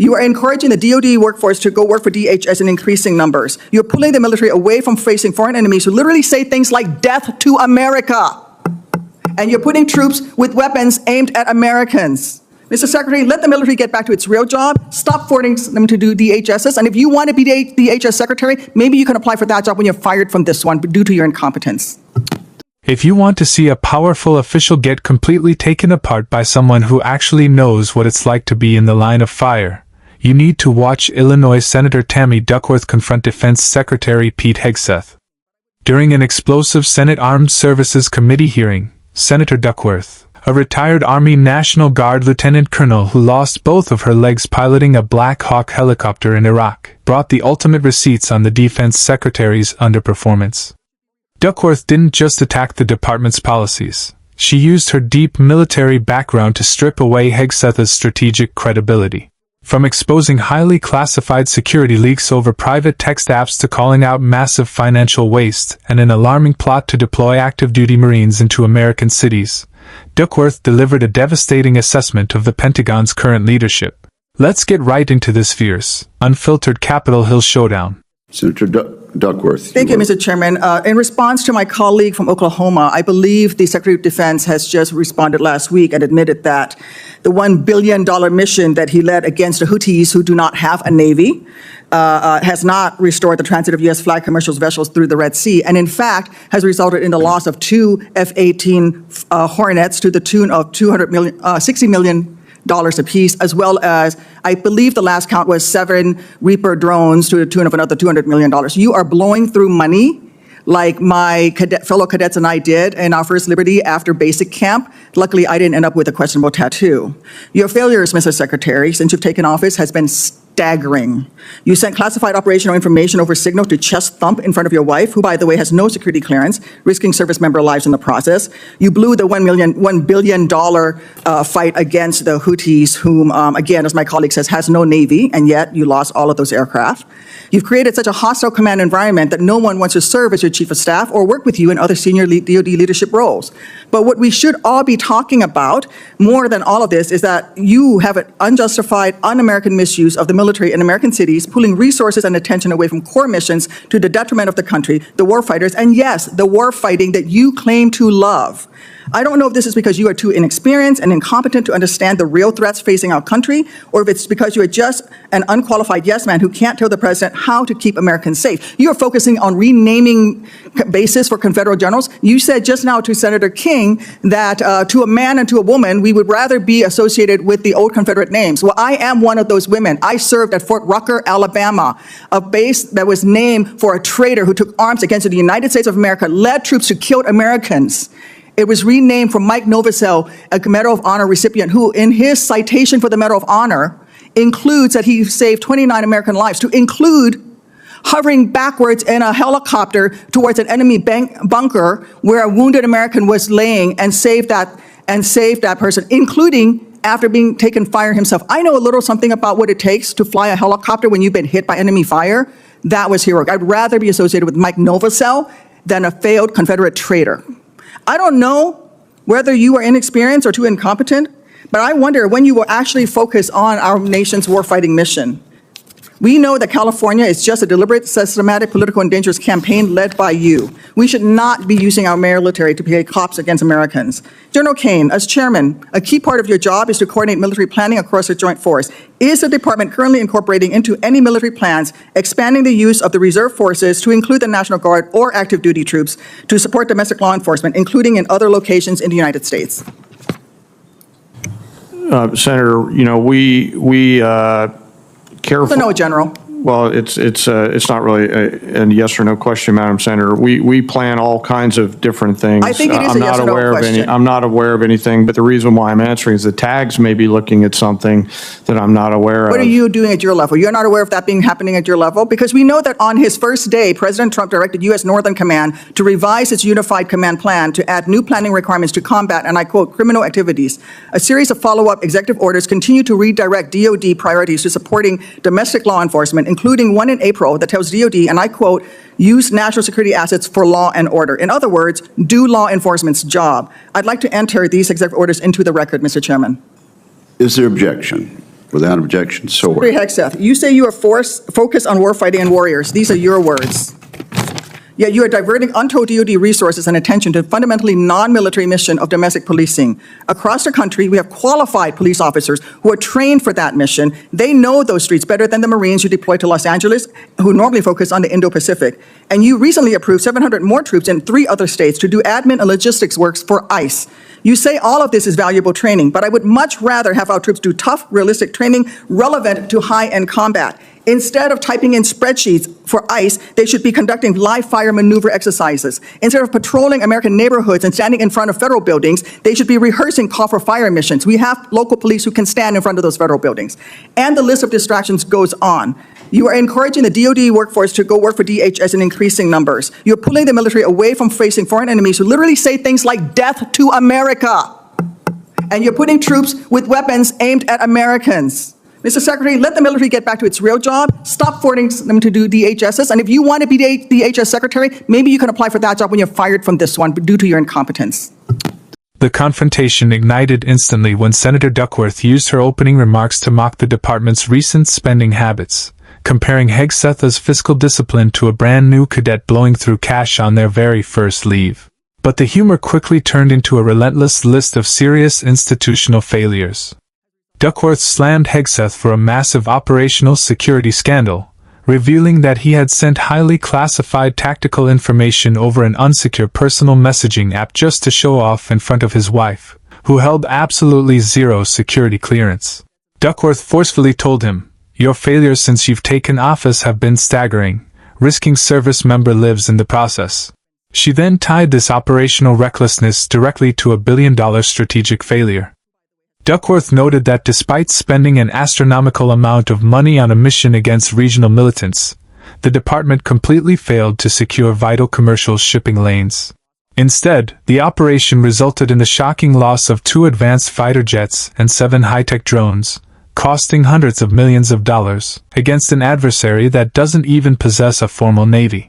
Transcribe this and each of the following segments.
You are encouraging the DoD workforce to go work for DHS in increasing numbers. You're pulling the military away from facing foreign enemies who literally say things like death to America. And you're putting troops with weapons aimed at Americans. Mr. Secretary, let the military get back to its real job. Stop forcing them to do DHSs. And if you want to be DHS Secretary, maybe you can apply for that job when you're fired from this one due to your incompetence. If you want to see a powerful official get completely taken apart by someone who actually knows what it's like to be in the line of fire, you need to watch Illinois Senator Tammy Duckworth confront Defense Secretary Pete Hegseth. During an explosive Senate Armed Services Committee hearing, Senator Duckworth, a retired Army National Guard lieutenant colonel who lost both of her legs piloting a Black Hawk helicopter in Iraq, brought the ultimate receipts on the Defense Secretary's underperformance. Duckworth didn't just attack the department's policies. She used her deep military background to strip away Hegseth's strategic credibility. From exposing highly classified security leaks over private text apps to calling out massive financial waste and an alarming plot to deploy active-duty Marines into American cities, Duckworth delivered a devastating assessment of the Pentagon's current leadership. Let's get right into this fierce, unfiltered Capitol Hill showdown. Senator Duckworth. Thank you, Mr. Chairman. In response to my colleague from Oklahoma, I believe the Secretary of Defense has just responded last week and admitted that the $1 billion mission that he led against the Houthis, who do not have a navy, has not restored the transit of U.S. flag commercial vessels through the Red Sea, and in fact has resulted in the loss of 2 F-18 Hornets to the tune of $60 million apiece, as well as, I believe the last count was 7 Reaper drones to the tune of another $200 million. You are blowing through money like my fellow cadets and I did in our first Liberty after basic camp. Luckily, I didn't end up with a questionable tattoo. Your failures, Mr. Secretary, since you've taken office has been staggering. You sent classified operational information over Signal to chest thump in front of your wife, who, by the way, has no security clearance, risking service member lives in the process. You blew the $1 billion fight against the Houthis, whom, again, as my colleague says, has no navy, and yet you lost all of those aircraft. You've created such a hostile command environment that no one wants to serve as your chief of staff or work with you in other senior DoD leadership roles. But what we should all be talking about, more than all of this, is that you have an unjustified, un-American misuse of the military in American cities, pulling resources and attention away from core missions to the detriment of the country, the warfighters, and yes, the war fighting that you claim to love. I don't know if this is because you are too inexperienced and incompetent to understand the real threats facing our country, or if it's because you are just an unqualified yes man who can't tell the president how to keep Americans safe. You are focusing on renaming bases for Confederate generals. You said just now to Senator King that to a man and to a woman, we would rather be associated with the old Confederate names. Well, I am one of those women. I served at Fort Rucker, Alabama, a base that was named for a traitor who took arms against the United States of America, led troops who killed Americans. It was renamed from Mike Novosel, a Medal of Honor recipient, who in his citation for the Medal of Honor includes that he saved 29 American lives, to include hovering backwards in a helicopter towards an enemy bunker where a wounded American was laying and saved that person, including after being taken fire himself. I know a little something about what it takes to fly a helicopter when you've been hit by enemy fire. That was heroic. I'd rather be associated with Mike Novosel than a failed Confederate traitor. I don't know whether you are inexperienced or too incompetent, but I wonder when you will actually focus on our nation's warfighting mission. We know that California is just a deliberate, systematic, political, and dangerous campaign led by you. We should not be using our military to play cops against Americans. General Kane, as chairman, a key part of your job is to coordinate military planning across the joint force. Is the department currently incorporating into any military plans expanding the use of the reserve forces to include the National Guard or active duty troops to support domestic law enforcement, including in other locations in the United States? Senator, you know, we careful. No, General. Well, it's not really a yes or no question, Madam Senator. We plan all kinds of different things. I think it is a yes or no question. I'm not aware of anything, but the reason why I'm answering is the tags may be looking at something that I'm not aware of. What are you doing at your level? You're not aware of that happening at your level? Because we know that on his first day, President Trump directed U.S. Northern Command to revise its unified command plan to add new planning requirements to combat, and I quote, criminal activities. A series of follow-up executive orders continue to redirect DOD priorities to supporting domestic law enforcement, including one in April that tells DOD, and I quote, use national security assets for law and order. In other words, do law enforcement's job. I'd like to enter these executive orders into the record, Mr. Chairman. Is there objection? Without objection, so Secretary ordered. Hegseth, you say you are focused on warfighting and warriors. These are your words. Yet you are diverting untold DoD resources and attention to a fundamentally non-military mission of domestic policing. Across the country, we have qualified police officers who are trained for that mission. They know those streets better than the Marines you deploy to Los Angeles, who normally focus on the Indo-Pacific. And you recently approved 700 more troops in 3 other states to do admin and logistics works for ICE. You say all of this is valuable training, but I would much rather have our troops do tough, realistic training relevant to high-end combat. Instead of typing in spreadsheets for ICE, they should be conducting live fire maneuver exercises. Instead of patrolling American neighborhoods and standing in front of federal buildings, they should be rehearsing call for fire missions. We have local police who can stand in front of those federal buildings. And the list of distractions goes on. You are encouraging the DoD workforce to go work for DHS in increasing numbers. You're pulling the military away from facing foreign enemies who literally say things like death to America. And you're putting troops with weapons aimed at Americans. Mr. Secretary, let the military get back to its real job. Stop forcing them to do DHSs. And if you want to be the DHS secretary, maybe you can apply for that job when you're fired from this one due to your incompetence. The confrontation ignited instantly when Senator Duckworth used her opening remarks to mock the department's recent spending habits, comparing Hegseth's fiscal discipline to a brand new cadet blowing through cash on their very first leave. But the humor quickly turned into a relentless list of serious institutional failures. Duckworth slammed Hegseth for a massive operational security scandal, revealing that he had sent highly classified tactical information over an unsecure personal messaging app just to show off in front of his wife, who held absolutely zero security clearance. Duckworth forcefully told him, "Your failures since you've taken office have been staggering, risking service member lives in the process." She then tied this operational recklessness directly to a billion-dollar strategic failure. Duckworth noted that despite spending an astronomical amount of money on a mission against regional militants, the department completely failed to secure vital commercial shipping lanes. Instead, the operation resulted in the shocking loss of 2 advanced fighter jets and 7 high-tech drones, costing hundreds of millions of dollars, against an adversary that doesn't even possess a formal navy.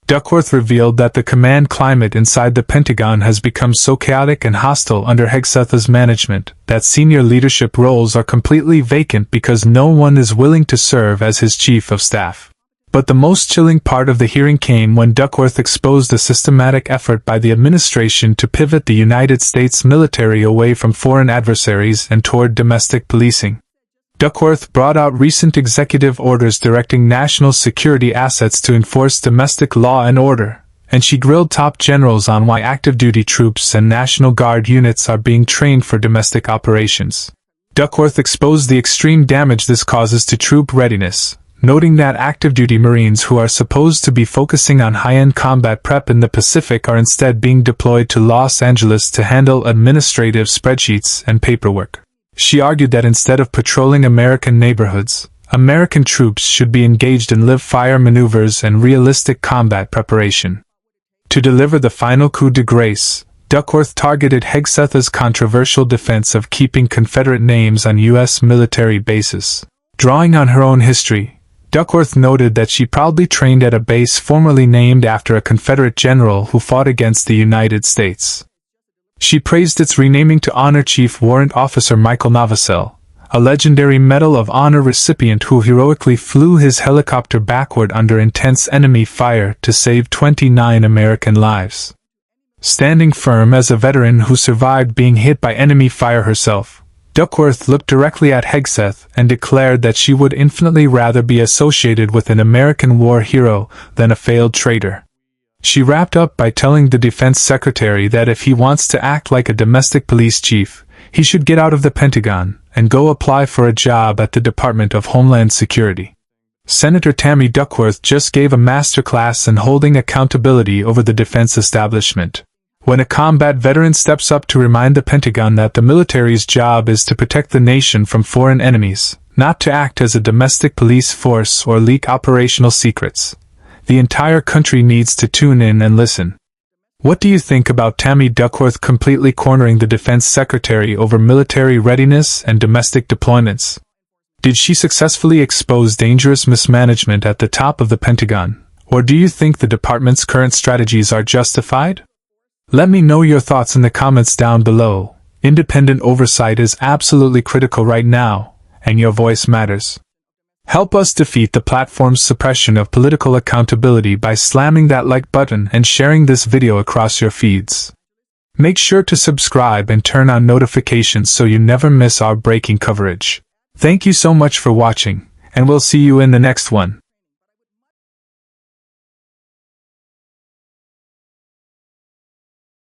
Duckworth revealed that the command climate inside the Pentagon has become so chaotic and hostile under Hegseth's management that senior leadership roles are completely vacant because no one is willing to serve as his chief of staff. But the most chilling part of the hearing came when Duckworth exposed a systematic effort by the administration to pivot the United States military away from foreign adversaries and toward domestic policing. Duckworth brought out recent executive orders directing national security assets to enforce domestic law and order, and she grilled top generals on why active duty troops and National Guard units are being trained for domestic operations. Duckworth exposed the extreme damage this causes to troop readiness, noting that active duty Marines who are supposed to be focusing on high-end combat prep in the Pacific are instead being deployed to Los Angeles to handle administrative spreadsheets and paperwork. She argued that instead of patrolling American neighborhoods, American troops should be engaged in live-fire maneuvers and realistic combat preparation. To deliver the final coup de grace, Duckworth targeted Hegseth's controversial defense of keeping Confederate names on U.S. military bases. Drawing on her own history, Duckworth noted that she proudly trained at a base formerly named after a Confederate general who fought against the United States. She praised its renaming to honor Chief Warrant Officer Michael Novosel, a legendary Medal of Honor recipient who heroically flew his helicopter backward under intense enemy fire to save 29 American lives. Standing firm as a veteran who survived being hit by enemy fire herself, Duckworth looked directly at Hegseth and declared that she would infinitely rather be associated with an American war hero than a failed traitor. She wrapped up by telling the Defense Secretary that if he wants to act like a domestic police chief, he should get out of the Pentagon and go apply for a job at the Department of Homeland Security. Senator Tammy Duckworth just gave a masterclass in holding accountability over the defense establishment. When a combat veteran steps up to remind the Pentagon that the military's job is to protect the nation from foreign enemies, not to act as a domestic police force or leak operational secrets, the entire country needs to tune in and listen. What do you think about Tammy Duckworth completely cornering the Defense Secretary over military readiness and domestic deployments? Did she successfully expose dangerous mismanagement at the top of the Pentagon, or do you think the department's current strategies are justified? Let me know your thoughts in the comments down below. Independent oversight is absolutely critical right now, and your voice matters. Help us defeat the platform's suppression of political accountability by slamming that like button and sharing this video across your feeds. Make sure to subscribe and turn on notifications so you never miss our breaking coverage. Thank you so much for watching, and we'll see you in the next one.